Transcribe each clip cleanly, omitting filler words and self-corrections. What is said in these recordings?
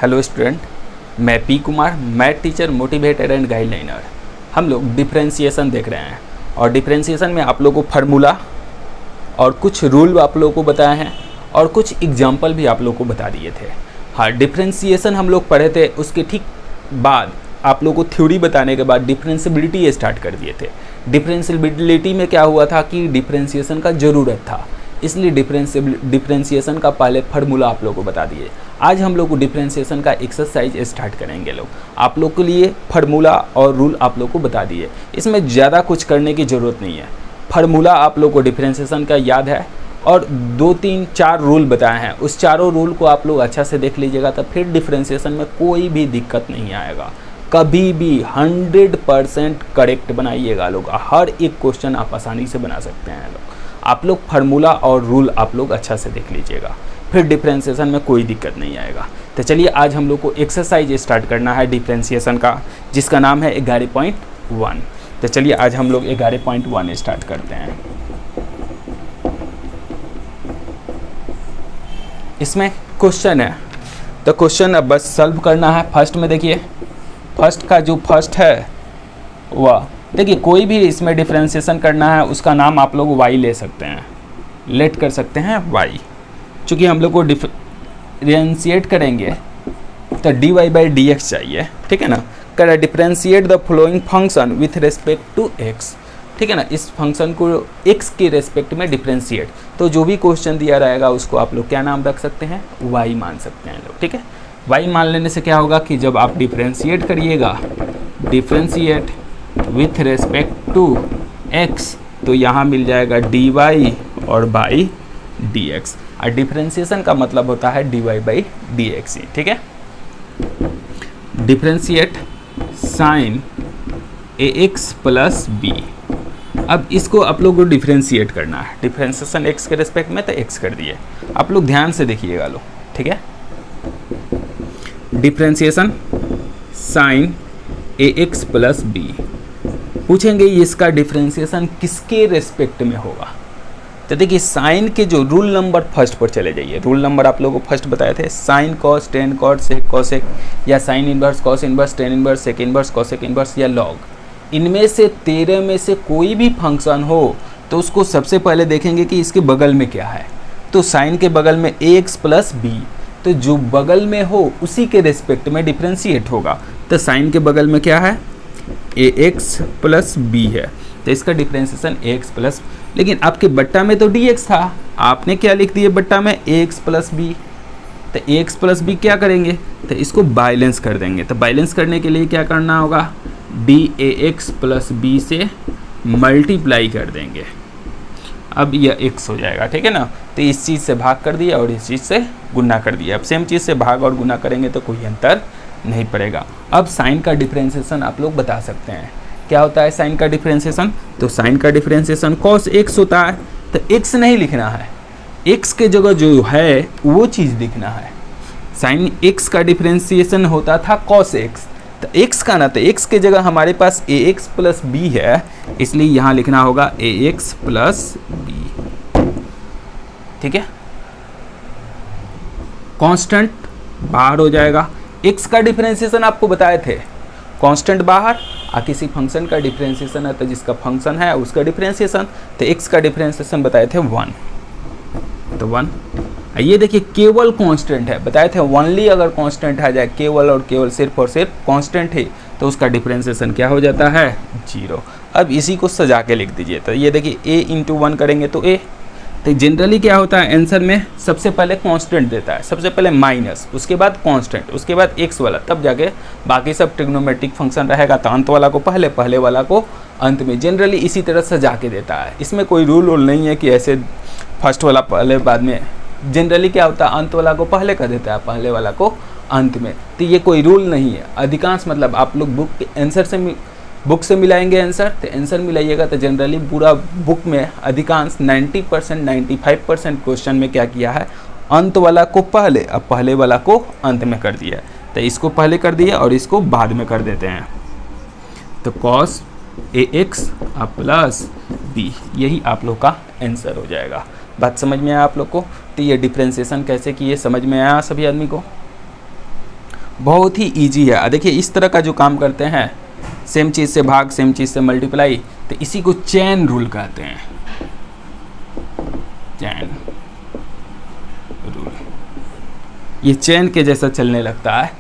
Hello student, मैं P Kumar, math teacher, motivator and guideliner. हम लोग डिफरेंशिएशन देख रहे हैं और डिफरेंशिएशन में आप लोगों को फार्मूला और कुछ रूल आप लोगों को बताए हैं और कुछ एग्जाम्पल भी आप लोगों को बता दिए थे। हाँ, डिफरेंशिएशन हम लोग पढ़े थे, उसके ठीक बाद आप लोगों को थ्योरी बताने के बाद डिफरेंशिएबिलिटी स्टार्ट कर दिए थे। डिफरेंशिएबिलिटी में क्या हुआ था कि डिफरेंशिएशन का ज़रूरत था, इसलिए डिफरेंशिएशन का पहले फार्मूला आप लोगों को बता दिए। आज हम लोग को डिफरेंशिएशन का एक्सरसाइज स्टार्ट करेंगे। लोग आप लोग के लिए फार्मूला और रूल आप लोग को बता दिए, इसमें ज़्यादा कुछ करने की ज़रूरत नहीं है। फार्मूला आप लोग को डिफरेंशिएशन का याद है और 2 3 4 रूल बताए हैं, उस चारों रूल को आप लोग अच्छा से देख लीजिएगा, तो फिर डिफरेंशिएशन में कोई भी दिक्कत नहीं आएगा। कभी भी 100% करेक्ट बनाइएगा लोग, हर एक क्वेश्चन आप आसानी से बना सकते हैं लोग। आप लोग फार्मूला और रूल आप लोग अच्छा से देख लीजिएगा, फिर डिफरेंशिएशन में कोई दिक्कत नहीं आएगा। तो चलिए आज हम लोग को एक्सरसाइज स्टार्ट करना है डिफरेंशिएशन का, जिसका नाम है 11.1। तो चलिए आज हम लोग 11.1 स्टार्ट करते हैं। इसमें क्वेश्चन है, तो क्वेश्चन अब बस सॉल्व करना है। फर्स्ट में देखिए, फर्स्ट का जो फर्स्ट है वह देखिए, कोई भी इसमें डिफरेंशिएशन करना है उसका नाम आप लोग y ले सकते हैं, लेट कर सकते हैं y। चूँकि हम लोग को डिफरेंशिएट करेंगे तो dy/dx चाहिए, ठीक है ना। कर differentiate the following function with respect to x, ठीक है ना। इस फंक्शन को x के रेस्पेक्ट में डिफरेंशिएट, तो जो भी क्वेश्चन दिया रहेगा उसको आप लोग क्या नाम रख सकते हैं, y मान सकते हैं लोग, ठीक है। y मान लेने से क्या होगा कि जब आप डिफरेंशिएट करिएगा, differentiate with respect to x, तो यहाँ मिल जाएगा dy और बाई dx। और डिफरेंशिएशन का मतलब होता है dy/dx ही, ठीक है। Differentiate sine ax plus b। अब इसको आप लोग को डिफरेंशिएट करना है, डिफरेंशिएशन x के रेस्पेक्ट में, तो x कर दिए। आप लोग ध्यान से देखिएगा लो, ठीक है। Differentiation sine ax plus b, पूछेंगे इसका डिफरेंशिएशन किसके रेस्पेक्ट में होगा। तो देखिए, साइन के जो रूल नंबर फर्स्ट पर चले जाइए। रूल नंबर आप लोगों को फर्स्ट बताए थे, sine cos, tan cot, sec cosec, या sine inverse, cos inverse, tan inverse, sec inverse, cosec inverse या लॉग। इनमें से 13 में से कोई भी फंक्शन हो तो उसको सबसे पहले देखेंगे कि इसके बगल में क्या है। तो साइन के बगल में ax प्लस b, तो जो बगल में हो उसी के रेस्पेक्ट में डिफरेंशिएट होगा। तो साइन के बगल में क्या है, ax प्लस b है, तो इसका डिफरेंशिएशन ax प्लस, लेकिन आपके बट्टा में तो dx था, आपने क्या लिख दिए बट्टा में ax प्लस b। तो ax प्लस b क्या करेंगे, तो इसको बैलेंस कर देंगे। तो बैलेंस करने के लिए क्या करना होगा, dax प्लस b से मल्टीप्लाई कर देंगे। अब यह x हो जाएगा, ठीक है ना। तो इस चीज़ से भाग कर दिया और इस चीज़ से गुना कर दिया। अब सेम चीज़ से भाग और गुना करेंगे तो कोई अंतर नहीं पड़ेगा। अब साइन का डिफरेंशिएशन आप लोग बता सकते हैं, क्या होता है साइन का डिफरेंशिएशन। तो साइन का डिफरेंशिएशन cos x होता है, तो x नहीं लिखना है, x के जगह जो है वो चीज़ लिखना है। साइन x का डिफरेंशिएशन होता था cos x, तो x का ना, तो x के जगह हमारे पास ax प्लस b है, इसलिए यहाँ लिखना होगा ax प्लस b, ठीक है। कांस्टेंट बाहर हो जाएगा। x का डिफरेंशिएशन आपको बताए थे, कांस्टेंट बाहर, किसी फंक्शन का डिफरेंशिएशन है तो जिसका फंक्शन है उसका डिफरेंशिएशन, तो x का डिफरेंशिएशन बताए थे 1, तो 1। ये देखिए केवल कांस्टेंट है, बताए थे ओनली अगर कांस्टेंट आ जाए, केवल और केवल सिर्फ और सिर्फ कांस्टेंट है, तो उसका डिफरेंशिएशन क्या हो जाता है, 0। अब इसी को सजा के लिख दीजिए। तो ये देखिए a इंटू 1 करेंगे तो a, तो जनरली क्या होता है आंसर में सबसे पहले कांस्टेंट देता है, सबसे पहले माइनस, उसके बाद कांस्टेंट, उसके बाद x वाला, तब जाके बाकी सब ट्रिग्नोमेट्रिक फंक्शन रहेगा। तो अंत वाला को पहले, पहले वाला को अंत में, जनरली इसी तरह सजा के देता है। इसमें कोई रूल नहीं है कि ऐसे फर्स्ट वाला पहले बाद में, जनरली क्या होता है अंत वाला को पहले कर देता है, पहले वाला को अंत में। तो ये कोई रूल नहीं है। अधिकांश मतलब आप लोग बुक के आंसर से, बुक से मिलाएंगे आंसर, तो आंसर मिलाइएगा तो जनरली पूरा बुक में अधिकांश 90% 95% क्वेश्चन में क्या किया है, अंत वाला को पहले, अब पहले वाला को अंत में कर दिया। तो इसको पहले कर दिया और इसको बाद में कर देते हैं। तो cos ax प्लस b, यही आप लोग का आंसर हो जाएगा। बात समझ में आया आप लोग को। तो ये डिफ्रेंशिएशन कैसे किए समझ में आया सभी आदमी को। बहुत ही ईजी है। देखिए इस तरह का जो काम करते हैं, सेम चीज़ से भाग, सेम चीज़ से मल्टीप्लाई, तो इसी को चेन रूल कहते हैं, चेन रूल। ये चेन के जैसा चलने लगता है,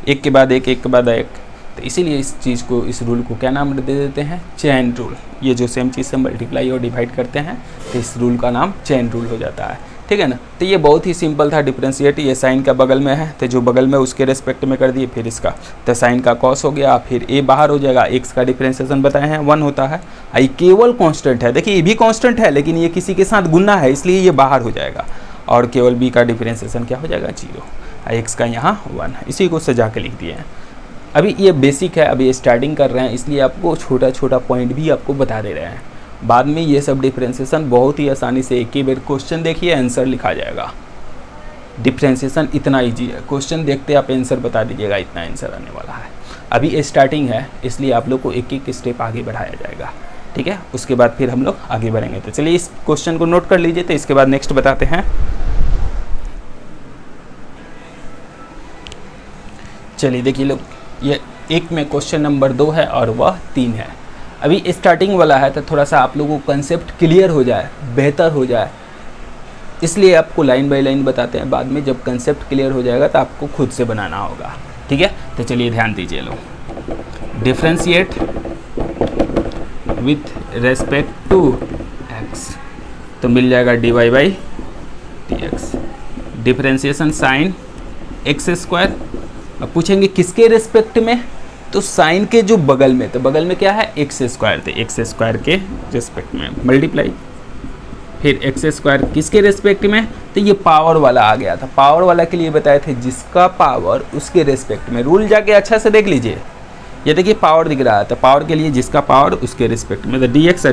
एक के बाद एक, एक के बाद एक, तो इसीलिए इस चीज़ को, इस रूल को क्या नाम दे देते हैं? Chain rule. ये जो सेम चीज़ से मल्टीप्लाई और डिवाइड करते हैं, तो इस रूल का नाम चेन रूल हो जाता है, ठीक है ना। तो ये बहुत ही सिंपल था डिफ्रेंशिएट। ये साइन का बगल में है, तो जो बगल में उसके रेस्पेक्ट में कर दिए, फिर इसका, तो साइन का कॉस हो गया, फिर ए बाहर हो जाएगा। एक्स का डिफ्रेंशिएशन बताए हैं 1 होता है। ये केवल कांस्टेंट है, देखिए ये भी कांस्टेंट है, लेकिन ये किसी के साथ गुना है, इसलिए ये बाहर हो जाएगा। और केवल बी का डिफ्रेंशिएशन क्या हो जाएगा? 0। एक्स का यहाँ 1 है, इसी को सजा के लिख दिए हैं। अभी ये बेसिक है, अभी स्टार्टिंग कर रहे हैं, इसलिए आपको छोटा छोटा पॉइंट भी आपको बता दे रहे हैं। बाद में ये सब डिफ्रेंशिएशन बहुत ही आसानी से, एक ही बार क्वेश्चन देखिए आंसर लिखा जाएगा। डिफ्रेंशिएशन इतना इजी है, क्वेश्चन देखते आप आंसर बता दीजिएगा, इतना आंसर आने वाला है। अभी स्टार्टिंग है, इसलिए आप लोग को एक एक स्टेप आगे बढ़ाया जाएगा, ठीक है। उसके बाद फिर हम लोग आगे बढ़ेंगे। तो चलिए इस क्वेश्चन को नोट कर लीजिए, तो इसके बाद नेक्स्ट बताते हैं। चलिए देखिए लोग, ये एक में क्वेश्चन नंबर 2 है और वह 3 है। अभी स्टार्टिंग वाला है, तो थोड़ा सा आप लोगों को कंसेप्ट क्लियर हो जाए, बेहतर हो जाए, इसलिए आपको लाइन बाय लाइन बताते हैं। बाद में जब कंसेप्ट क्लियर हो जाएगा तो आपको खुद से बनाना होगा, ठीक है। तो चलिए ध्यान दीजिए लोग। Differentiate with respect to x, तो मिल जाएगा dy by D x. Differentiation sine x square. अब पूछेंगे किसके रेस्पेक्ट में? तो साइन के जो बगल में, तो बगल में क्या है? एक्स स्क्वायर, थे एक्स स्क्वायर के रेस्पेक्ट में मल्टीप्लाई, फिर एक्स स्क्वायर किसके रेस्पेक्ट में? तो ये पावर वाला आ गया था। पावर वाला के लिए बताए थे जिसका पावर उसके रेस्पेक्ट में। रूल जाके अच्छा से देख लीजिए, ये देखिए पावर दिख रहा है, तो पावर के लिए जिसका पावर उसके रेस्पेक्ट में, तो डी एक्स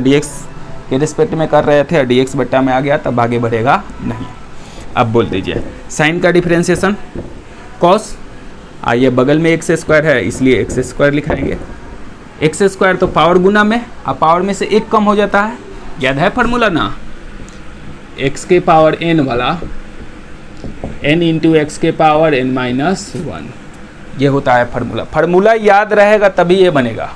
के रेस्पेक्ट में कर रहे थे और डी एक्स बट्टा में आ गया, तब आगे बढ़ेगा नहीं। अब बोल दीजिए साइन का डिफ्रेंशिएशन कॉस, ये बगल में एक्स स्क्वायर है, इसलिए एक्स स्क्वायर लिखाएंगे। एक्स स्क्वायर तो पावर गुना में, अब पावर में से एक कम हो जाता है, याद है फार्मूला ना? एक्स के पावर एन वाला, एन इंटू एक्स के पावर एन माइनस 1, ये होता है फार्मूला। फार्मूला याद रहेगा तभी ये बनेगा,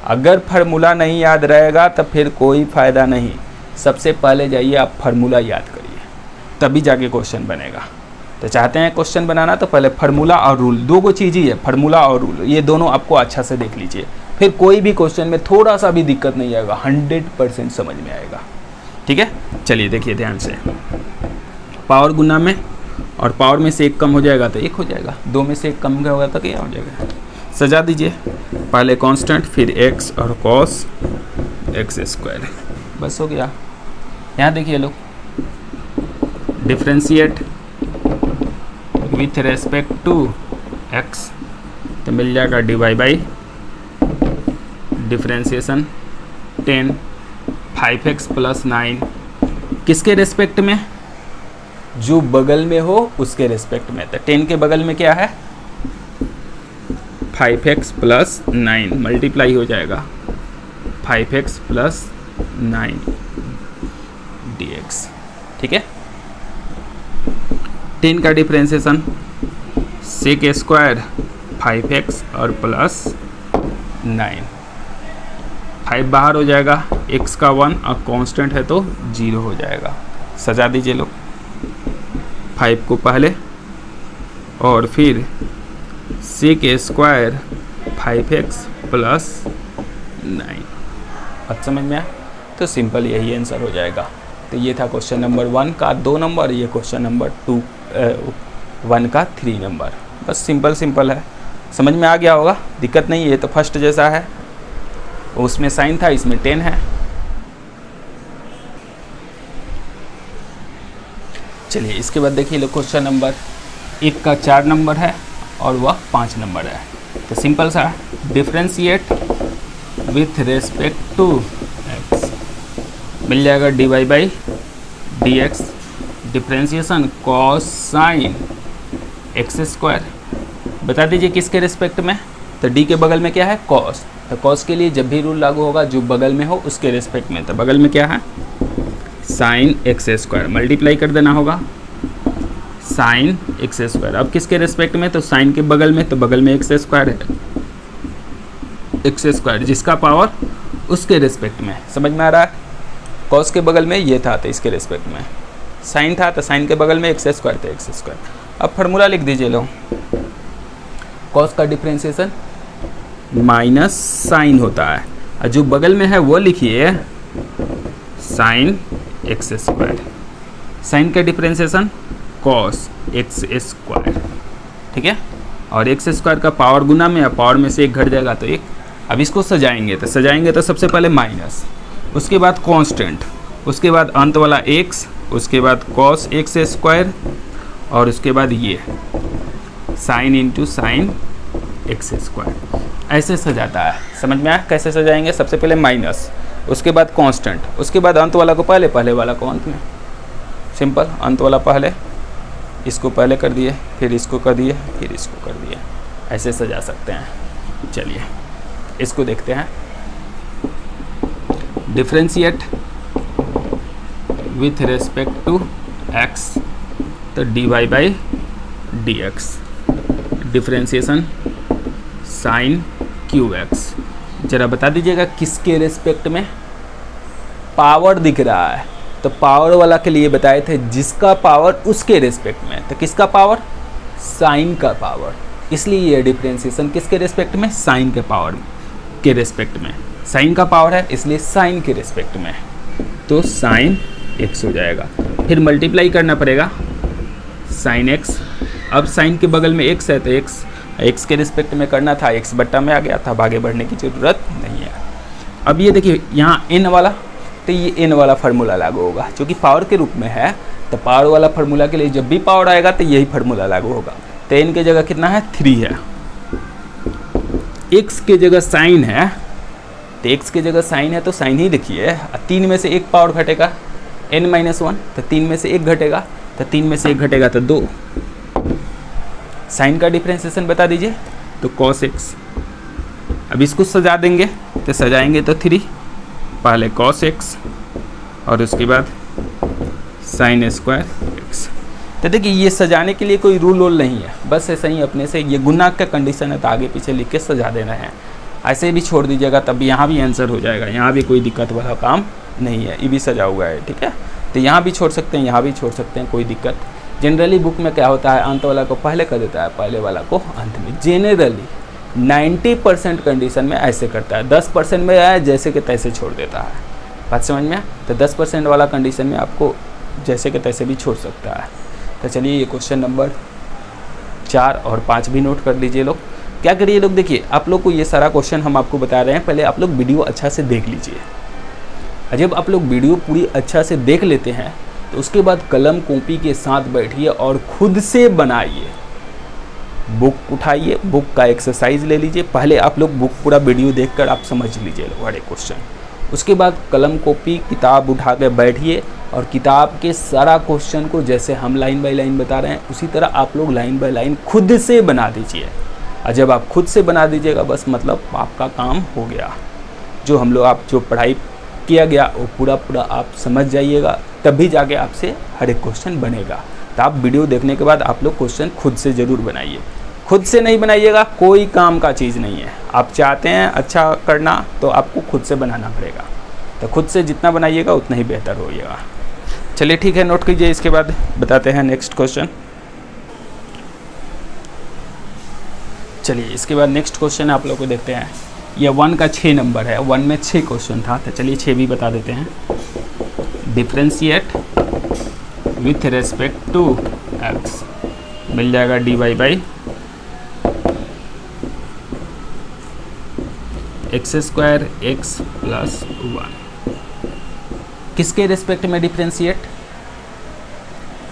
अगर फार्मूला नहीं याद रहेगा तो फिर कोई फ़ायदा नहीं। सबसे पहले जाइए आप फार्मूला याद करिए, तभी जाके क्वेश्चन बनेगा। तो चाहते हैं क्वेश्चन बनाना, तो पहले फार्मूला और रूल, दो को चीज़ ही है, फार्मूला और रूल, ये दोनों आपको अच्छा से देख लीजिए, फिर कोई भी क्वेश्चन में थोड़ा सा भी दिक्कत नहीं आएगा, 100% समझ में आएगा, ठीक है। चलिए देखिए ध्यान से, पावर गुना में, और पावर में से एक कम हो जाएगा तो एक हो जाएगा, 2 में से एक कम होगा तो क्या हो जाएगा? सजा दीजिए, पहले कांस्टेंट, फिर एक्स और कॉस एक्स स्क्वायर, बस हो गया। यहाँ देखिए लोग, differentiate with respect to x, तो मिल जाएगा D Y by differentiation 10 5x plus 9, किसके रेस्पेक्ट में? जो बगल में हो उसके रेस्पेक्ट में। तो 10 के बगल में क्या है? 5x प्लस 9, मल्टीप्लाई हो जाएगा 5x प्लस 9 dx, ठीक है। 10 का डिफ्रेंशिएशन सेक स्क्वायर 5x और प्लस 9, 5 बाहर हो जाएगा, x का 1 और कांस्टेंट है तो 0 हो जाएगा। सजा दीजिए लोग, 5 को पहले और फिर सेक स्क्वायर 5x प्लस 9, अब समझ में आया? तो सिंपल यही आंसर हो जाएगा। तो ये था क्वेश्चन नंबर 1 का 2 नंबर, ये क्वेश्चन नंबर 1 का 3 नंबर। बस सिंपल है, समझ में आ गया होगा, दिक्कत नहीं है। ये तो फर्स्ट जैसा है, उसमें साइन था, इसमें 10 है। चलिए इसके बाद देखिए लो, क्वेश्चन नंबर 1 का 4 नंबर है और वह 5 नंबर है। तो सिंपल सा, differentiate with respect to X, मिल जाएगा D Y by D x. Differentiation cos sine x square, बता दीजिए किसके रिस्पेक्ट में? तो डी के बगल में क्या है? कॉस। तो कॉस के लिए जब भी रूल लागू होगा जो बगल में हो उसके रिस्पेक्ट में, तो बगल में क्या है? साइन एक्स स्क्वायर, मल्टीप्लाई कर देना होगा साइन एक्स स्क्वायर। अब किसके रेस्पेक्ट में, तो साइन के बगल में, तो बगल में एक्स स्क्वायर है, एक्स स्क्वायर जिसका पावर उसके रेस्पेक्ट में। समझ में आ रहा है? कॉस के बगल में ये था तो इसके रेस्पेक्ट में साइन था, तो साइन के बगल में एक्स स्क्वायर था, एक्स स्क्वायर। अब फार्मूला लिख दीजिए लो, कॉस का डिफरेंशिएशन माइनस साइन होता है, और जो बगल में है वो लिखिए साइन एक्स स्क्वायर। साइन का डिफरेंशिएशन कॉस एक्स स्क्वायर, ठीक है। और एक्स स्क्वायर का पावर गुना में, पावर में से एक घट जाएगा तो एक। अब इसको सजाएंगे तो सबसे पहले माइनस, उसके बाद कांस्टेंट, उसके बाद अंत वाला एक्स, उसके बाद कॉस एक्स स्क्वायर, और उसके बाद ये sine into sine x square. ऐसे सजाता है। समझ में आया कैसे सजाएंगे? सबसे पहले माइनस, उसके बाद कांस्टेंट, उसके बाद अंत वाला को पहले, पहले वाला को अंत में। सिंपल, अंत वाला पहले, इसको पहले कर दिए, फिर इसको कर दिए, फिर इसको कर दिए। ऐसे सजा सकते हैं। चलिए इसको देखते हैं। Differentiate with respect to x, तो D Y by D X. Differentiation sine Q X. जरा बता दीजिएगा किसके रेस्पेक्ट में पावर दिख रहा है? तो पावर वाला के लिए बताए थे जिसका पावर उसके रेस्पेक्ट में। तो किसका पावर? साइन का पावर। इसलिए ये डिफरेंशिएशन किसके रेस्पेक्ट में? साइन के पावर के रेस्पेक्ट में। साइन का पावर है इसलिए साइन के रेस्पेक्ट में, तो साइन एक्स हो जाएगा। फिर मल्टीप्लाई करना पड़ेगा साइन एक्स। अब साइन के बगल में एक्स है तो एक्स के रिस्पेक्ट में करना था, एक्स बट्टा में आ गया था, आगे बढ़ने की ज़रूरत नहीं है। अब ये देखिए यहाँ एन वाला, तो ये एन वाला फार्मूला लागू होगा क्योंकि पावर के रूप में है। तो पावर वाला फार्मूला के लिए जब भी पावर आएगा तो यही फार्मूला लागू होगा। तो एन के जगह कितना है? 3 है। एक्स के जगह साइन है, तो एक्स के जगह साइन है तो साइन ही लिखिए। 3 में से एक पावर घटेगा n-1, तो 3 में से एक घटेगा, तो 3 में से एक घटेगा तो 2। साइन का डिफरेंशिएशन बता दीजिए, तो cos x। अब इसको सजा देंगे तो सजाएंगे तो 3, पहले cos x और उसके बाद साइन स्क्वायर x। तो देखिए ये सजाने के लिए कोई रूल वूल नहीं है, बस ऐसे ही अपने से, ये गुना का कंडीशन है तो आगे पीछे लिख के सजा देना है। ऐसे भी छोड़ दीजिएगा तब यहाँ भी आंसर हो जाएगा, यहाँ भी कोई दिक्कत वाला काम नहीं है, ये भी सजा हुआ है, ठीक है। तो यहाँ भी छोड़ सकते हैं, यहाँ भी छोड़ सकते हैं, कोई दिक्कत। जनरली बुक में क्या होता है, अंत वाला को पहले कर देता है, पहले वाला को अंत में। जेनरली 90% कंडीशन में ऐसे करता है, 10% में आया जैसे कि तैसे छोड़ देता है। बात समझ में? तो 10% वाला कंडीशन में आपको जैसे कि तैसे भी छोड़ सकता है। तो चलिए ये क्वेश्चन नंबर 4 और 5 भी नोट कर लीजिए लोग। क्या करिए लोग, देखिए आप लोग को ये सारा क्वेश्चन हम आपको बता रहे हैं, पहले आप लोग वीडियो अच्छा से देख लीजिए। जब आप लोग वीडियो पूरी अच्छा से देख लेते हैं तो उसके बाद कलम कॉपी के साथ बैठिए और खुद से बनाइए। बुक उठाइए, बुक का एक्सरसाइज ले लीजिए। पहले आप लोग बुक पूरा वीडियो देखकर आप समझ लीजिए हर एक क्वेश्चन। उसके बाद कलम कॉपी किताब उठा के बैठिए और किताब के सारा क्वेश्चन को जैसे हम लाइन बाय लाइन बता रहे हैं उसी तरह आप लोग लाइन बाय लाइन खुद से बना दीजिए। और जब आप खुद से बना दीजिएगा बस मतलब आपका काम हो गया। जो हम लोग आप जो पढ़ाई किया गया वो पूरा आप समझ जाइएगा, तभी जाके आपसे हर एक क्वेश्चन बनेगा। तो आप वीडियो देखने के बाद आप लोग क्वेश्चन खुद से ज़रूर बनाइए। खुद से नहीं बनाइएगा कोई काम का चीज़ नहीं है। आप चाहते हैं अच्छा करना तो आपको खुद से बनाना पड़ेगा। तो खुद से जितना बनाइएगा उतना ही बेहतर होइएगा। चलिए ठीक है, नोट कीजिए। इसके बाद बताते हैं नेक्स्ट क्वेश्चन। चलिए इसके बाद नेक्स्ट क्वेश्चन आप लोग को देखते हैं। यह 1 का 6 नंबर है, 1 में 6 क्वेश्चन था, तो चलिए 6 भी बता देते हैं। Differentiate with respect to X, मिल जाएगा dy by X square X plus 1। किसके रेस्पेक्ट में डिफरेंशिएट?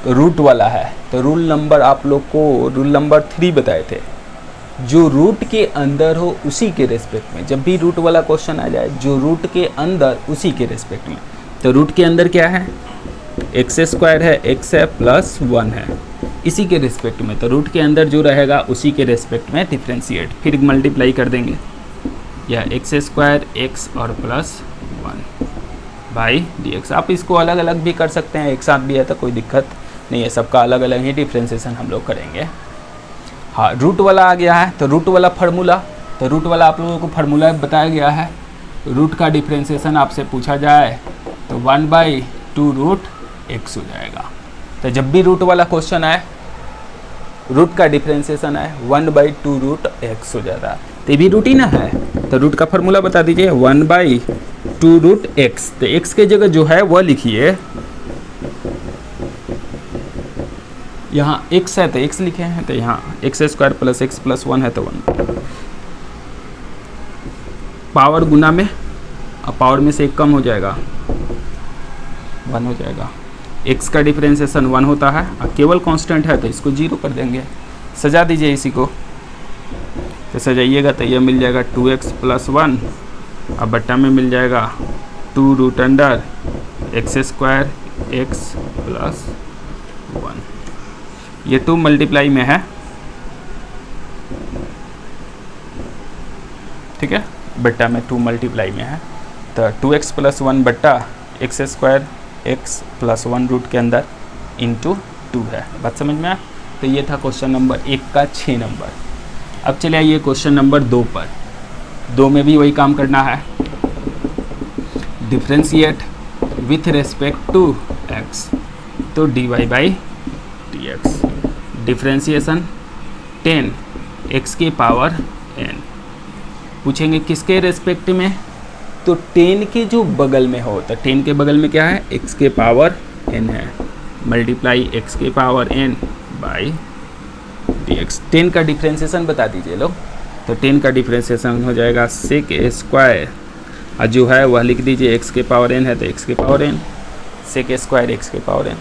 रूट वाला है, तो रूल नंबर आप लोग को रूल नंबर 3 बताए थे। जो रूट के अंदर हो उसी के रेस्पेक्ट में। जब भी रूट वाला क्वेश्चन आ जाए, जो रूट के अंदर उसी के रेस्पेक्ट में। तो रूट के अंदर क्या है? एक्स स्क्वायर है, एक्स है प्लस 1 है, इसी के रेस्पेक्ट में। तो रूट के अंदर जो रहेगा उसी के रेस्पेक्ट में डिफरेंशिएट। फिर मल्टीप्लाई कर देंगे, यह एक्स स्क्वायर एक्स और प्लस 1 बाई डी एक्स। आप इसको अलग अलग भी कर सकते हैं, एक साथ भी है तो कोई दिक्कत नहीं है, सबका अलग अलग ही डिफ्रेंसिएशन हम लोग करेंगे। हाँ, रूट वाला आ गया है, तो रूट वाला फार्मूला, तो रूट वाला आप लोगों को फार्मूला बताया गया है। रूट का डिफ्रेंसिएशन आपसे पूछा जाए तो 1/2 रूट x हो जाएगा। तो जब भी रूट वाला क्वेश्चन आए, रूट का डिफ्रेंसिएशन आए, 1/2 रूट x हो जाता है। तो ये भी रूट ही ना है, तो रूट का फार्मूला बता दीजिए, 1/2 रूट x। तो x के जगह जो है वह लिखिए, यहाँ x है तो x लिखे हैं, तो यहाँ x² + x + 1 है तो 1। पावर गुना में, अब पावर में से एक कम हो जाएगा, 1 हो जाएगा। x का डिफरेंशिएशन 1 होता है, अब केवल कांस्टेंट है तो इसको 0 कर देंगे। सजा दीजिए इसी को, तो सजाइएगा तो ये मिल जाएगा 2x + 1, अब बट्टा में मिल जाएगा 2√x² x + 1। ये 2 मल्टीप्लाई में है, ठीक है, बट्टा में 2 मल्टीप्लाई में है, तो 2x + 1 बट्टा x² x + 1 रूट के अंदर इंटू 2 है। बात समझ में आया? तो ये था क्वेश्चन नंबर 1 का 6 नंबर। अब चले आइए क्वेश्चन नंबर 2 पर। 2 में भी वही काम करना है, differentiate with respect to x, तो dy/dx। डिफ्रेंशिएशन 10 x की पावर n। पूछेंगे किसके रेस्पेक्ट में, तो 10 के जो बगल में हो, तो 10 के बगल में क्या है, x के पावर n है, मल्टीप्लाई x के पावर n बाई dx। 10 का डिफ्रेंशिएशन बता दीजिए लोग, तो 10 का डिफ्रेंशिएशन हो जाएगा sec², और जो है वह लिख दीजिए, x के पावर n है तो x के पावर n, sec² x के पावर n,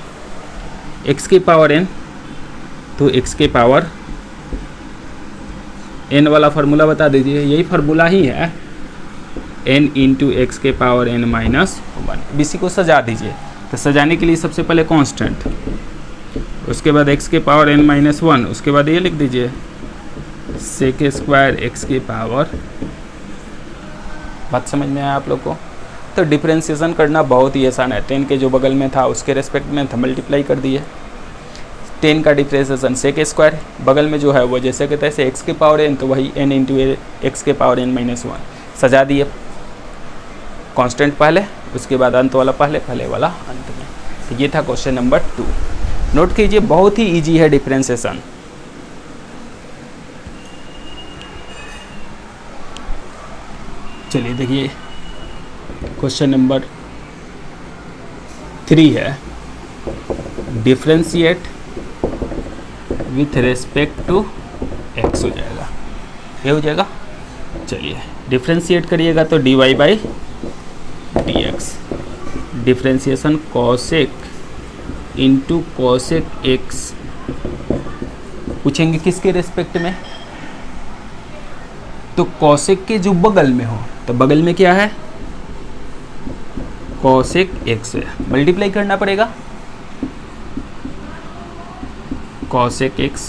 x के पावर n, तो x के पावर n वाला फार्मूला बता दीजिए, यही फार्मूला ही है, n इंटू एक्स के पावर n माइनस 1। इसी को सजा दीजिए, तो सजाने के लिए सबसे पहले कांस्टेंट, उसके बाद x के पावर n माइनस 1, उसके बाद ये लिख दीजिए sec² x की पावर। बात समझ में आया आप लोग को? तो डिफ्रेंशिएशन करना बहुत ही आसान है। 10 के जो बगल में था उसके रेस्पेक्ट में था, मल्टीप्लाई कर दिए। 10 का डिफ्रेंशिएशन sec², बगल में जो है वो जैसे कि तैसे x के पावर n, तो वही n इंटू एक्स के पावर n माइनस 1। सजा दिए, कांस्टेंट पहले, उसके बाद अंत वाला पहले, पहले वाला अंत में। तो ये था क्वेश्चन नंबर 2। नोट कीजिए, बहुत ही इजी है डिफ्रेंशिएशन। चलिए देखिए, क्वेश्चन नंबर 3 है, differentiate with respect to x हो जाएगा, ये हो जाएगा। चलिए डिफ्रेंशिएट करिएगा तो dy/dx, differentiation cosec into cosec x। पूछेंगे किसके रेस्पेक्ट में, तो कॉसेक के जो बगल में हो, तो बगल में क्या है, कॉसेक x है, मल्टीप्लाई करना पड़ेगा, कॉसेक x।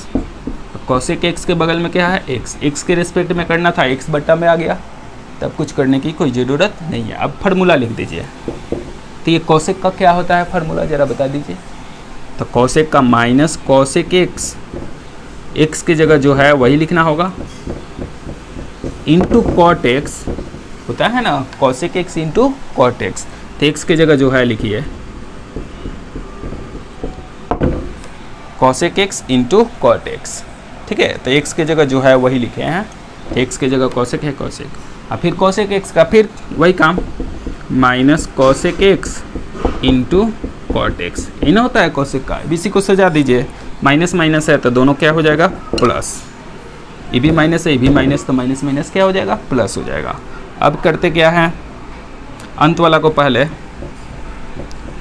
कॉसेक x के बगल में क्या है, x के रेस्पेक्ट में करना था, x बट्टा में आ गया, तब कुछ करने की कोई ज़रूरत नहीं है। अब फार्मूला लिख दीजिए, तो ये कॉसेक का क्या होता है फार्मूला, ज़रा बता दीजिए। तो कॉसेक का माइनस कॉसेक x की जगह जो है वही लिखना होगा, इंटू कॉट x होता है ना, cosec x into cot x। तो x की जगह जो है लिखिए cosec x into cot x, ठीक है। तो x की जगह जो है वही लिखे हैं, x की जगह कॉसेक है, कॉसेक, और फिर कॉसेक x का फिर वही काम, minus cosec x into cot x। इन होता है कॉसेक का। इसी को सजा दीजिए, माइनस माइनस है तो दोनों क्या हो जाएगा, प्लस। ये भी माइनस है, ये भी माइनस, तो माइनस माइनस क्या हो जाएगा, प्लस हो जाएगा। अब करते क्या है, अंत वाला को पहले,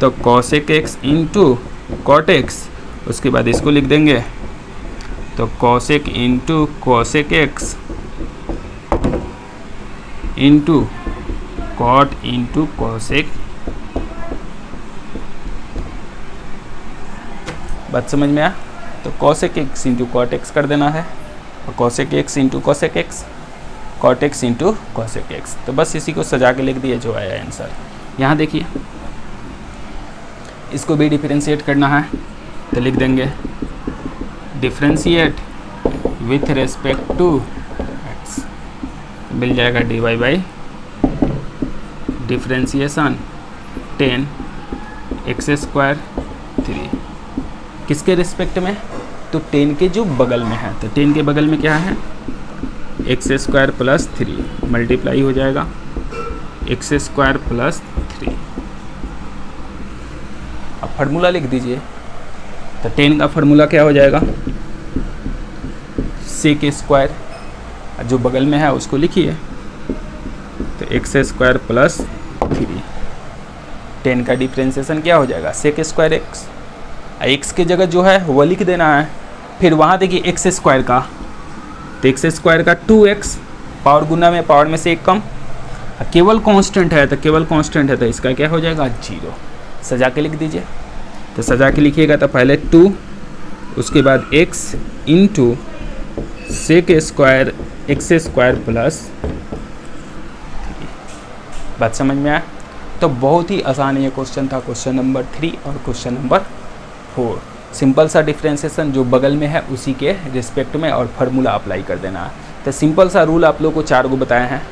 तो cosec x into cot x, उसके बाद इसको लिख देंगे, तो cosec into cosec x into cot into cosec. बात समझ में आया? तो cosec x into cot x कर देना है, और cosec x into cosec x, cot x into cosec x। तो बस इसी को सजा के लिख दिए, जो आया आंसर। यहाँ देखिए, इसको भी डिफरेंशिएट करना है, तो लिख देंगे differentiate with respect to X, मिल जाएगा dy by differentiation 10 X square 3, किसके रिस्पेक्ट में, तो 10 के जो बगल में है, तो 10 के बगल में क्या है एक्स स्क्वायर प्लस 3 मल्टीप्लाई हो जाएगा एक्स स्क्वायर प्लस 3। अब फार्मूला लिख दीजिए, तो 10 का फार्मूला क्या हो जाएगा सेक स्क्वायर, जो बगल में है उसको लिखिए, तो एक्स स्क्वायर प्लस 3। 10 का डिफ्रेंशिएशन क्या हो जाएगा सेक स्क्वायर एक्स, एक्स की जगह जो है वो लिख देना है। फिर वहाँ देखिए एक्स स्क्वायर का, तो एक्स स्क्वायर का 2x, पावर गुना में पावर में से एक कम, केवल कांस्टेंट है तो केवल कांस्टेंट है तो इसका क्या हो जाएगा 0। सजा के लिख दीजिए, तो सजा के लिखिएगा तो पहले 2, उसके बाद x into sec square x square plus 3। बात समझ में आया? तो बहुत ही आसान ये क्वेश्चन था, क्वेश्चन नंबर 3 और क्वेश्चन नंबर 4। सिंपल सा डिफ्रेंशिएशन जो बगल में है उसी के रिस्पेक्ट में और फार्मूला अप्लाई कर देना है। तो सिंपल सा रूल आप लोग को 4 को बताए हैं,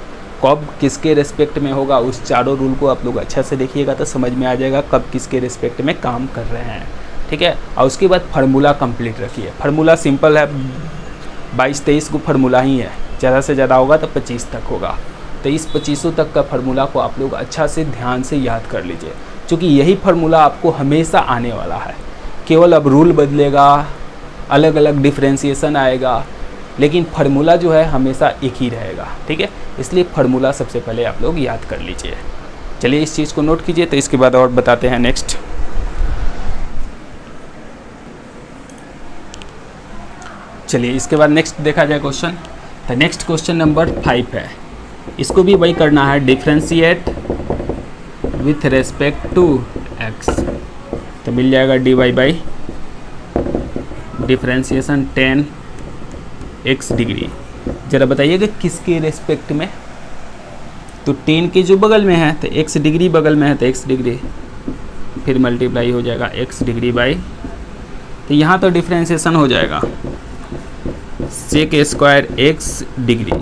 कब किसके रिस्पेक्ट में होगा उस चारों रूल को आप लोग अच्छा से देखिएगा तो समझ में आ जाएगा कब किसके रिस्पेक्ट में काम कर रहे हैं, ठीक है। और उसके बाद फार्मूला कंप्लीट रखिए। फार्मूला सिंपल है, 22-23 को फार्मूला ही है, ज़्यादा से ज़्यादा होगा तो 25 तक होगा। तो इस 25 तक का फार्मूला को आप लोग अच्छा से ध्यान से याद कर लीजिए, क्योंकि यही फार्मूला आपको हमेशा आने वाला है। केवल अब रूल बदलेगा, अलग अलग डिफ्रेंशिएशन आएगा, लेकिन फार्मूला जो है हमेशा एक ही रहेगा, ठीक है। इसलिए फार्मूला सबसे पहले आप लोग याद कर लीजिए। चलिए इस चीज़ को नोट कीजिए, तो इसके बाद और बताते हैं नेक्स्ट। चलिए इसके बाद नेक्स्ट देखा जाए क्वेश्चन। तो नेक्स्ट क्वेश्चन नंबर 5 है, इसको भी वही करना है, differentiate with respect to x. तो मिल जाएगा dy by differentiation 10 x degree. ज़रा बताइएगा किसके रेस्पेक्ट में, तो 10 के जो बगल में है तो x डिग्री बगल में है तो x डिग्री, फिर मल्टीप्लाई हो जाएगा x डिग्री बाई, तो यहाँ तो डिफ्रेंशिएशन हो जाएगा सेक स्क्वायर x डिग्री।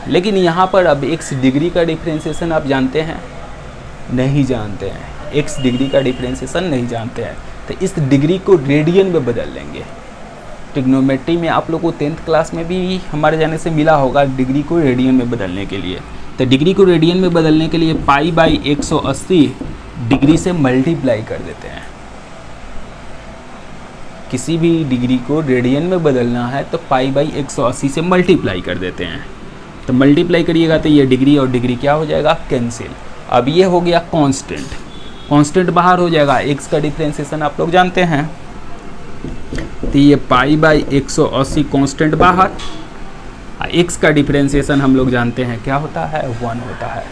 लेकिन यहाँ पर अब x डिग्री का डिफ्रेंशिएशन आप जानते हैं, नहीं जानते हैं, x डिग्री का डिफ्रेंशिएशन नहीं जानते हैं, तो इस डिग्री को रेडियन में बदल लेंगे। ट्रिग्नोमेट्री में आप लोग को 10th क्लास में भी हमारे जाने से मिला होगा डिग्री को रेडियन में बदलने के लिए। तो डिग्री को रेडियन में बदलने के लिए पाई बाई 180 डिग्री से मल्टीप्लाई कर देते हैं। किसी भी डिग्री को रेडियन में बदलना है तो पाई बाई 180 से मल्टीप्लाई कर देते हैं। तो मल्टीप्लाई करिएगा तो ये डिग्री और डिग्री क्या हो जाएगा कैंसिल। अब ये हो गया कांस्टेंट, कांस्टेंट बाहर हो जाएगा, x का डिफ्रेंशिएशन आप लोग जानते हैं, तो ये पाई बाई 180 कांस्टेंट बाहर, x का डिफ्रेंशिएशन हम लोग जानते हैं क्या होता है 1 होता है।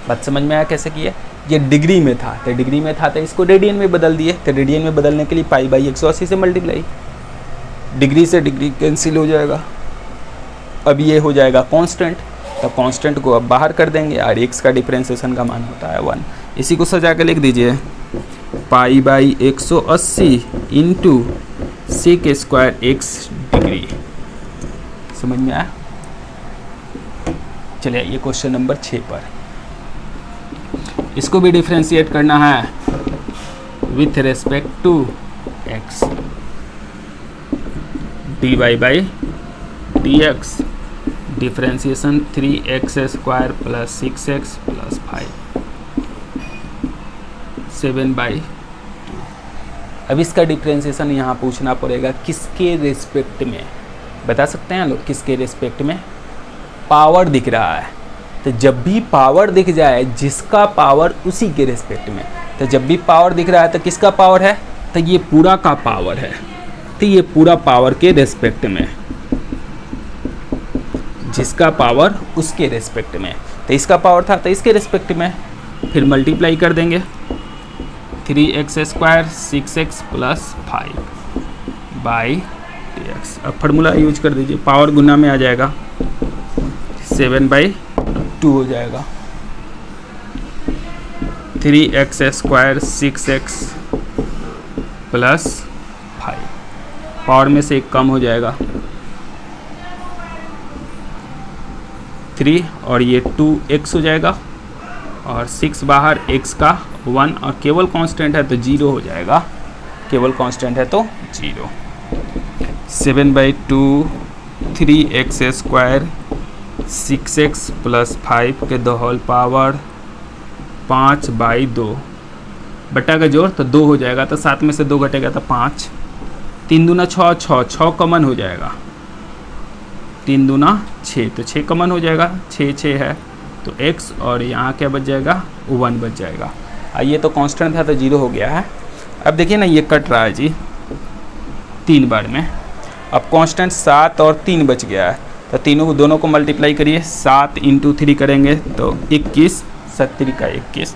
बात समझ में आया कैसे किए? ये डिग्री में था तो डिग्री में था तो इसको रेडियन में बदल दिए, तो रेडियन में बदलने के लिए पाई बाई 180 से मल्टीप्लाई, डिग्री से डिग्री कैंसिल हो जाएगा। अब ये हो जाएगा कांस्टेंट, तो कांस्टेंट को अब बाहर कर देंगे और x का डिफ्रेंशिएशन का मान होता है 1। इसी को सजा के लिख दीजिए, pi by 180 into sec square x degree. समझ में आया? चलिए ये क्वेश्चन नंबर 6 पर, इसको भी डिफ्रेंशिएट करना है with respect to x। dy by dx differentiation 3x square plus 6x plus 5 7/2। अब इसका डिफ्रेंशिएशन यहाँ पूछना पड़ेगा किसके रेस्पेक्ट में, बता सकते हैं लोग किसके रेस्पेक्ट में? पावर दिख रहा है, तो जब भी पावर दिख जाए जिसका पावर उसी के रेस्पेक्ट में, तो जब भी पावर दिख रहा है तो किसका पावर है? तो ये पूरा का पावर है, तो ये पूरा पावर के रेस्पेक्ट में, जिसका पावर उसके रेस्पेक्ट में, तो इसका पावर था तो इसके रेस्पेक्ट में, फिर मल्टीप्लाई कर देंगे 3x square 6x plus 5 by dx। अब फार्मूला यूज कर दीजिए, पावर गुना में आ जाएगा 7/2 हो जाएगा, 3x square 6x plus 5 power में से एक कम हो जाएगा 3 और ये 2x हो जाएगा और 6 बाहर x का 1 और केवल कांस्टेंट है तो 0 हो जाएगा, केवल कांस्टेंट है तो 0। 7/2 3x स्क्वायर 6x प्लस 5 के द होल पावर 5/2 बटा का जोड़ तो 2 हो जाएगा, तो 7 में से 2 घटेगा तो 5, 3 दूना 6, 6 कॉमन हो जाएगा, 3 दूना 6 तो 6 कॉमन हो जाएगा, 6 है तो x और यहाँ क्या बच जाएगा 1 बच जाएगा। ये तो कांस्टेंट था तो 0 हो गया है। अब देखिए ना ये कट रहा है जी 3 बार में, अब कांस्टेंट 7 और 3 बच गया है, तो तीनों को दोनों को मल्टीप्लाई करिए, 7 × 3 करेंगे तो 21, 7 का 21,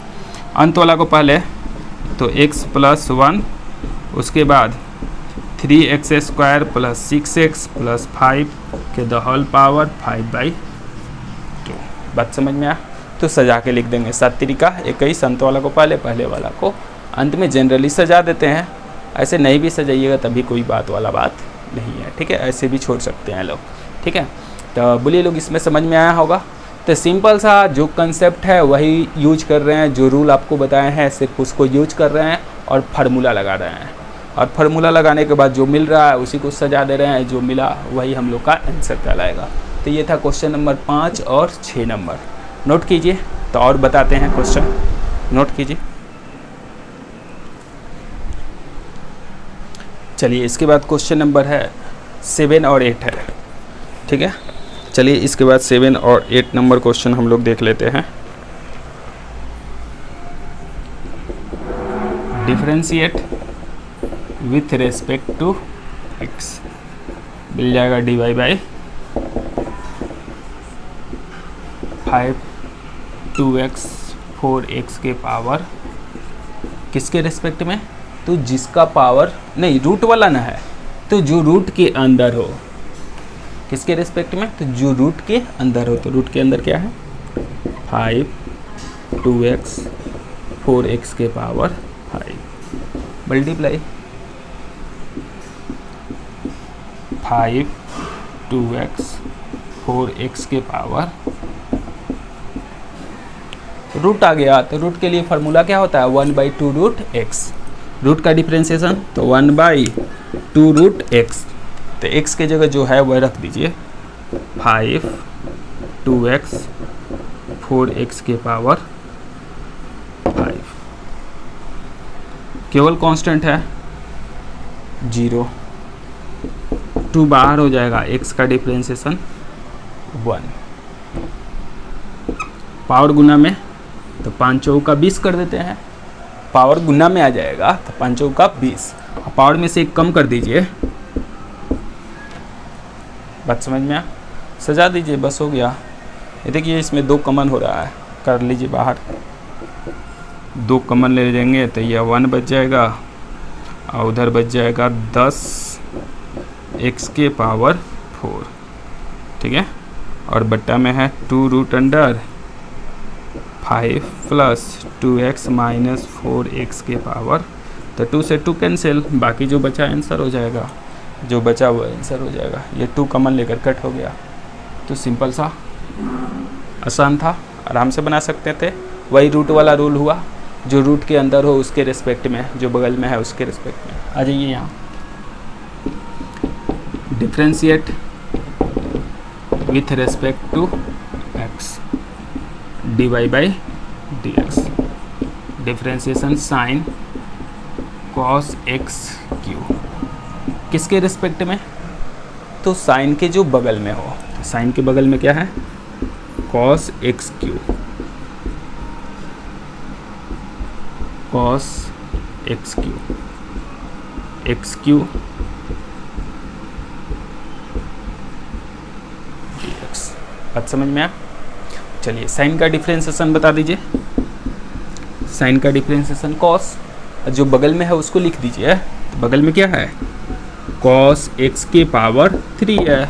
अंत वाला को पहले तो x प्लस 1, उसके बाद 3x square plus 6x plus 5 के द होल पावर 5/2। बात समझ में आया? तो सजा के लिख देंगे, 7 का 21, अंत वाला को पहले, पहले वाला को अंत में जनरली सजा देते हैं। ऐसे नहीं भी सजाइएगा तभी कोई बात वाला बात नहीं है, ठीक है, ऐसे भी छोड़ सकते हैं लोग, ठीक है। तो बोलिए लोग इसमें समझ में आया होगा। तो सिंपल सा जो कंसेप्ट है वही यूज कर रहे हैं, जो रूल आपको बताए हैं सिर्फ उसको यूज कर रहे हैं और फार्मूला लगा रहे हैं, और फार्मूला लगाने के बाद जो मिल रहा है उसी को सजा दे रहे हैं, जो मिला वही हम लोग का आंसर कहलाएगा। तो ये था क्वेश्चन नंबर 5 और 6 नंबर, नोट कीजिए। तो और बताते हैं क्वेश्चन, नोट कीजिए। चलिए इसके बाद क्वेश्चन नंबर है 7 और 8 है, ठीक है। चलिए इसके बाद 7 और 8 नंबर क्वेश्चन हम लोग देख लेते हैं। Differentiate with respect to x, मिल जाएगा dy/5 2x 4x के पावर किसके रेस्पेक्ट में, तो जिसका पावर नहीं रूट वाला ना है, तो जो रूट के अंदर हो, किसके रेस्पेक्ट में, तो जो रूट के अंदर हो। तो रूट के अंदर क्या है 5 2x 4x के पावर 5 मल्टीप्लाई 5 2x 4x के पावर रूट आ गया। तो रूट के लिए फार्मूला क्या होता है 1/2 रूट x, रूट का डिफरेंशिएशन तो 1/2 रूट x, तो x के जगह जो है वह रख दीजिए 5 2x 4x के पावर 5, केवल कांस्टेंट है 0, 2 बाहर हो जाएगा, x का डिफरेंशिएशन 1, पावर गुना में तो 5 चौका 20 कर देते हैं, पावर गुना में आ जाएगा तो 5 चौका 20, पावर में से एक कम कर दीजिए। बात समझ में आ, सजा दीजिए, बस हो गया। ये देखिए इसमें 2 कॉमन हो रहा है, कर लीजिए बाहर, 2 कॉमन ले लेंगे तो यह 1 बच जाएगा और उधर बच जाएगा 10x के पावर 4, ठीक है, और बट्टा में है 2 root under 5 plus 2x minus 4x के पावर, तो 2 से 2 कैंसिल, बाकी जो बचा आंसर हो जाएगा, जो बचा वो आंसर हो जाएगा। ये 2 कॉमन लेकर कट हो गया। तो सिंपल सा आसान था, आराम से बना सकते थे। वही रूट वाला रूल हुआ, जो रूट के अंदर हो उसके रिस्पेक्ट में, जो बगल में है उसके रिस्पेक्ट में। आ जाइए यहाँ, differentiate with respect to x dy/dx, differentiation sine cos x Q, किसके रिस्पेक्ट में, तो साइन के जो बगल में हो, तो साइन के बगल में क्या है cos x Q, cos x Q, x Q dx। बात समझ में आ? चलिए साइन का डिफरेंशिएशन बता दीजिए। साइन का डिफरेंशिएशन cos, जो बगल में है उसको लिख दीजिए। तो बगल में क्या है cos x के पावर 3 है,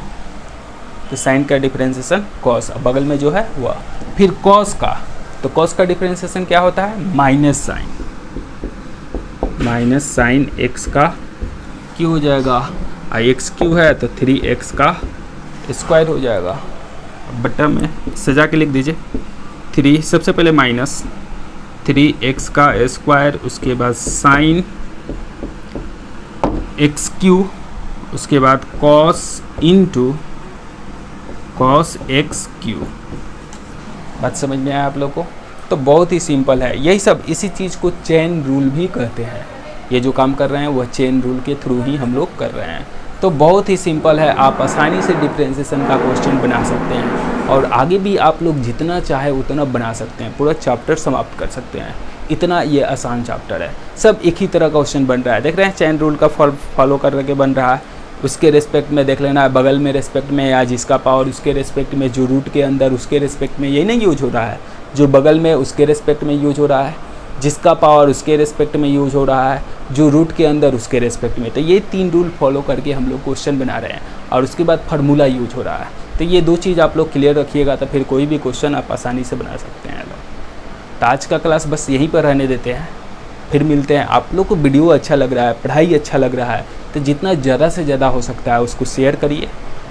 तो साइन का डिफरेंशिएशन cos, बगल में जो है वह। फिर cos का, तो cos का डिफरेंशिएशन क्या होता है माइनस साइन x का क्यों हो जाएगा आई एक्स क्यू है तो 3x का स्क्वायर हो जाएगा। बट्टा में सजा के लिख दीजिए 3, सबसे पहले माइनस 3x का स्क्वायर, उसके बाद साइन एक्स क्यू, उसके बाद cos into cos x Q. बात समझ में आया आप लोग को? तो बहुत ही सिंपल है यही सब। इसी चीज़ को चेन रूल भी कहते हैं। ये जो काम कर रहे हैं वह चेन रूल के थ्रू ही हम लोग कर रहे हैं। तो बहुत ही सिंपल है, आप आसानी से डिफरेंशिएशन का क्वेश्चन बना सकते हैं और आगे भी आप लोग जितना चाहे उतना बना सकते हैं, पूरा चैप्टर समाप्त कर सकते हैं। इतना ये आसान चैप्टर है। सब एक ही तरह का क्वेश्चन बन रहा है, देख रहे हैं चेन रूल का फॉलो करके बन रहा है। उसके रिस्पेक्ट में देख लेना है, बगल में रिस्पेक्ट में या जिसका पावर उसके रिस्पेक्ट में, जो रूट के अंदर उसके रिस्पेक्ट में, यही नहीं यूज हो रहा है। जो बगल में उसके रिस्पेक्ट में यूज हो रहा है, जिसका पावर उसके रिस्पेक्ट में यूज हो रहा है, जो रूट के अंदर उसके रिस्पेक्ट में। तो ये 3 रूल फॉलो करके हम लोग क्वेश्चन बना रहे हैं और उसके बाद फार्मूला यूज हो रहा है। तो ये 2 चीज़ आप लोग क्लियर रखिएगा तो फिर कोई भी क्वेश्चन आप आसानी से बना सकते हैं लोग। तो आज का क्लास बस यहीं पर रहने देते हैं, फिर मिलते हैं। आप लोग को वीडियो अच्छा लग रहा है, पढ़ाई अच्छा लग रहा है तो जितना ज़्यादा से ज़्यादा हो सकता है उसको शेयर करिए,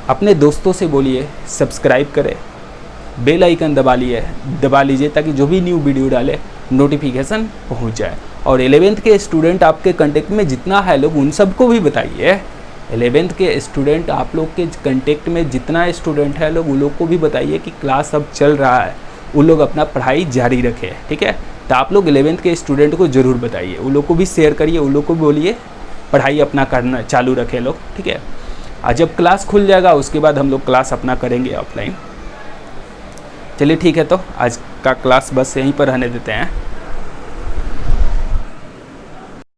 अपने दोस्तों से बोलिए सब्सक्राइब करें, बेल आइकन दबा लीजिए ताकि जो भी न्यू वीडियो डाले नोटिफिकेशन पहुंच जाए। और 11th के स्टूडेंट आपके कांटेक्ट में जितना है लोग उन सबको भी बताइए। 11th के स्टूडेंट आप लोग के कांटेक्ट में जितना स्टूडेंट है लोग उन लोग को भी बताइए कि क्लास अब चल रहा है, उन लोग अपना पढ़ाई जारी रखें, ठीक है। तो आप लोग 11th के स्टूडेंट को ज़रूर बताइए, उन लोग को भी शेयर करिए, उन लोग को बोलिए पढ़ाई अपना करना चालू रखें लोग, ठीक है। और जब क्लास खुल जाएगा उसके बाद हम लोग क्लास अपना करेंगे ऑफलाइन। चलिए ठीक है, तो आज का क्लास बस यहीं पर रहने देते हैं।